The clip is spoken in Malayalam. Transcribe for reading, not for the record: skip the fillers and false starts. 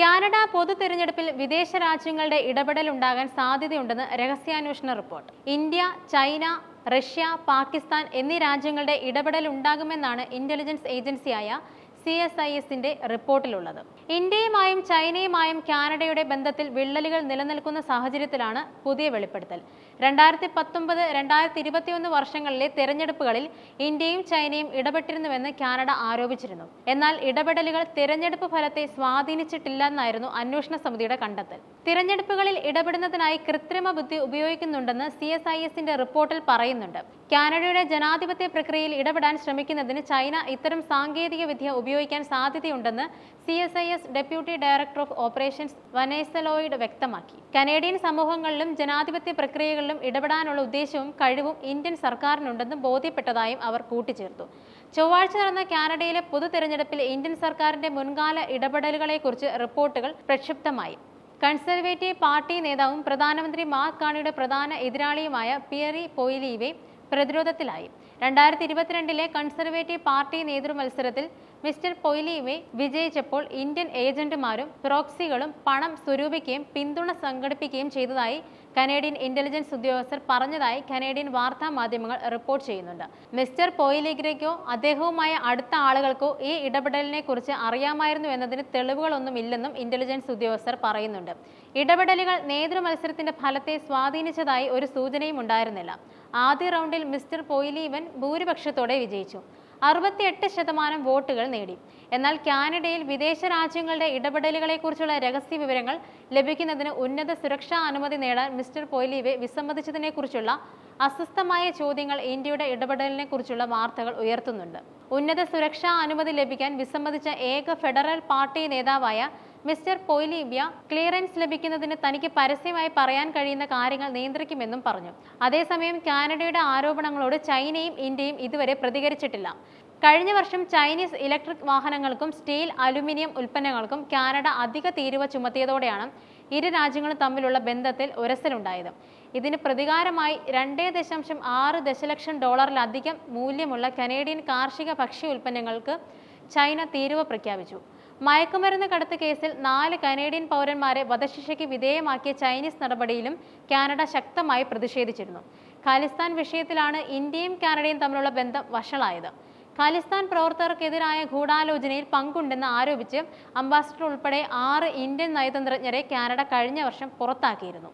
കാനഡ പൊതു തെരഞ്ഞെടുപ്പിൽ വിദേശ രാജ്യങ്ങളുടെ ഇടപെടൽ ഉണ്ടാകാൻ സാധ്യതയുണ്ടെന്ന് രഹസ്യാന്വേഷണ report. India, China, Russia, Pakistan എന്നീ രാജ്യങ്ങളുടെ ഇടപെടൽ ഉണ്ടാകുമെന്നാണ് ഇന്റലിജൻസ് ഏജൻസിയായ CSISന്റെ റിപ്പോർട്ടിലുള്ളത്. ഇന്ത്യയുമായും ചൈനയുമായും കാനഡയുടെ ബന്ധത്തിൽ വിള്ളലുകൾ നിലനിൽക്കുന്ന സാഹചര്യത്തിലാണ് പുതിയ വെളിപ്പെടുത്തൽ. 2019-2021 വർഷങ്ങളിലെ തെരഞ്ഞെടുപ്പുകളിൽ ഇന്ത്യയും ചൈനയും ഇടപെട്ടിരുന്നുവെന്ന് കാനഡ ആരോപിച്ചിരുന്നു. എന്നാൽ ഇടപെടലുകൾ തിരഞ്ഞെടുപ്പ് ഫലത്തെ സ്വാധീനിച്ചിട്ടില്ലെന്നായിരുന്നു അന്വേഷണ സമിതിയുടെ കണ്ടെത്തൽ. തിരഞ്ഞെടുപ്പുകളിൽ ഇടപെടുന്നതിനായി കൃത്രിമ ബുദ്ധി ഉപയോഗിക്കുന്നുണ്ടെന്ന് CSISന്റെ റിപ്പോർട്ടിൽ പറയുന്നുണ്ട്. കാനഡയുടെ ജനാധിപത്യ പ്രക്രിയയിൽ ഇടപെടാൻ ശ്രമിക്കുന്നതിന് ചൈന ഇത്തരം സാങ്കേതിക വിദ്യ ഉപയോഗിക്കാൻ സാധ്യതയുണ്ടെന്ന് CSIS deputy director of operations Vanessa Lloyd വ്യക്തമാക്കി. കനേഡിയൻ സമൂഹങ്ങളിലും ജനാധിപത്യ പ്രക്രിയകളിലും ഇടപെടാനുള്ള ഉദ്ദേശവും കഴിവും ഇന്ത്യൻ സർക്കാരിനുണ്ടെന്ന് ബോധ്യപ്പെട്ടതായും അവർ കൂട്ടിച്ചേർത്തു. ചൊവ്വാഴ്ച നടന്ന കാനഡയിലെ പൊതു തെരഞ്ഞെടുപ്പിൽ ഇന്ത്യൻ സർക്കാരിന്റെ മുൻകാല ഇടപെടലുകളെക്കുറിച്ച് റിപ്പോർട്ടുകൾ പ്രക്ഷുബ്ധമായി. കൺസർവേറ്റീവ് പാർട്ടി നേതാവും പ്രധാനമന്ത്രി മാർക്ക് കാർണിയുടെ പ്രധാന എതിരാളിയുമായ പിയറി പൊയ്ലീവെ പ്രതിരോധത്തിലായി. 2022 കൺസർവേറ്റീവ് പാർട്ടി നേതൃമത്സരത്തിൽ മിസ്റ്റർ പൊയ്ലീവെ വിജയിച്ചപ്പോൾ ഇന്ത്യൻ ഏജന്റുമാരും പ്രോക്സികളും പണം സ്വരൂപിക്കുകയും പിന്തുണ സംഘടിപ്പിക്കുകയും ചെയ്തതായി കനേഡിയൻ ഇന്റലിജൻസ് ഉദ്യോഗസ്ഥർ പറഞ്ഞതായി കനേഡിയൻ വാർത്താ മാധ്യമങ്ങൾ റിപ്പോർട്ട് ചെയ്യുന്നുണ്ട്. മിസ്റ്റർ പൊയ്ലീവയ്ക്കോ അദ്ദേഹവുമായ അടുത്ത ആളുകൾക്കോ ഈ ഇടപെടലിനെ കുറിച്ച് അറിയാമായിരുന്നു എന്നതിന് തെളിവുകളൊന്നുമില്ലെന്നും ഇന്റലിജൻസ് ഉദ്യോഗസ്ഥർ പറയുന്നുണ്ട്. ഇടപെടലുകൾ നേതൃമത്സരത്തിന്റെ ഫലത്തെ സ്വാധീനിച്ചതായി ഒരു സൂചനയും ഉണ്ടായിരുന്നില്ല. ആദ്യ റൗണ്ടിൽ മിസ്റ്റർ പൊയ്ലീവൻ ഭൂരിപക്ഷത്തോടെ വിജയിച്ചു, 68% വോട്ടുകൾ നേടി. എന്നാൽ കാനഡയിൽ വിദേശ രാജ്യങ്ങളുടെ ഇടപെടലുകളെക്കുറിച്ചുള്ള രഹസ്യ വിവരങ്ങൾ ലഭിക്കുന്നതിന് ഉന്നത സുരക്ഷാ അനുമതി നേടാൻ മിസ്റ്റർ പൊയ്ലീവെ വിസമ്മതിച്ചതിനെക്കുറിച്ചുള്ള അസ്വസ്ഥമായ ചോദ്യങ്ങൾ ഇന്ത്യയുടെ ഇടപെടലിനെ കുറിച്ചുള്ള വാർത്തകൾ ഉയർത്തുന്നുണ്ട്. ഉന്നത സുരക്ഷാ അനുമതി ലഭിക്കാൻ വിസമ്മതിച്ച ഏക ഫെഡറൽ പാർട്ടി നേതാവായ മിസ്റ്റർ പൊയ്ലീവ്യ ക്ലിയറൻസ് ലഭിക്കുന്നതിന് തനിക്ക് പരസ്യമായി പറയാൻ കഴിയുന്ന കാര്യങ്ങൾ നിയന്ത്രിക്കുമെന്നും പറഞ്ഞു. അതേസമയം കാനഡയുടെ ആരോപണങ്ങളോട് ചൈനയും ഇന്ത്യയും ഇതുവരെ പ്രതികരിച്ചിട്ടില്ല. കഴിഞ്ഞ വർഷം ചൈനീസ് ഇലക്ട്രിക് വാഹനങ്ങൾക്കും സ്റ്റീൽ, അലുമിനിയം ഉൽപ്പന്നങ്ങൾക്കും കാനഡ അധിക തീരുവ ചുമത്തിയതോടെയാണ് ഇരു രാജ്യങ്ങളും തമ്മിലുള്ള ബന്ധത്തിൽ ഉരസലുണ്ടായത്. ഇതിന് പ്രതികാരമായി $2.6 ദശലക്ഷം മൂല്യമുള്ള കനേഡിയൻ കാർഷിക ഭക്ഷ്യ ഉൽപ്പന്നങ്ങൾക്ക് ചൈന തീരുവ പ്രഖ്യാപിച്ചു. മയക്കുമരുന്ന് കടത്ത് കേസിൽ 4 കനേഡിയൻ പൗരന്മാരെ വധശിക്ഷയ്ക്ക് വിധേയമാക്കിയ ചൈനീസ് നടപടിയിലും കാനഡ ശക്തമായി പ്രതിഷേധിച്ചിരുന്നു. ഖാലിസ്ഥാൻ വിഷയത്തിലാണ് ഇന്ത്യയും കാനഡയും തമ്മിലുള്ള ബന്ധം വഷളായത്. ഖാലിസ്ഥാൻ പ്രവർത്തകർക്കെതിരായ ഗൂഢാലോചനയിൽ പങ്കുണ്ടെന്ന് ആരോപിച്ച് അംബാസഡർ ഉൾപ്പെടെ 6 ഇന്ത്യൻ നയതന്ത്രജ്ഞരെ കാനഡ കഴിഞ്ഞ വർഷം പുറത്താക്കിയിരുന്നു.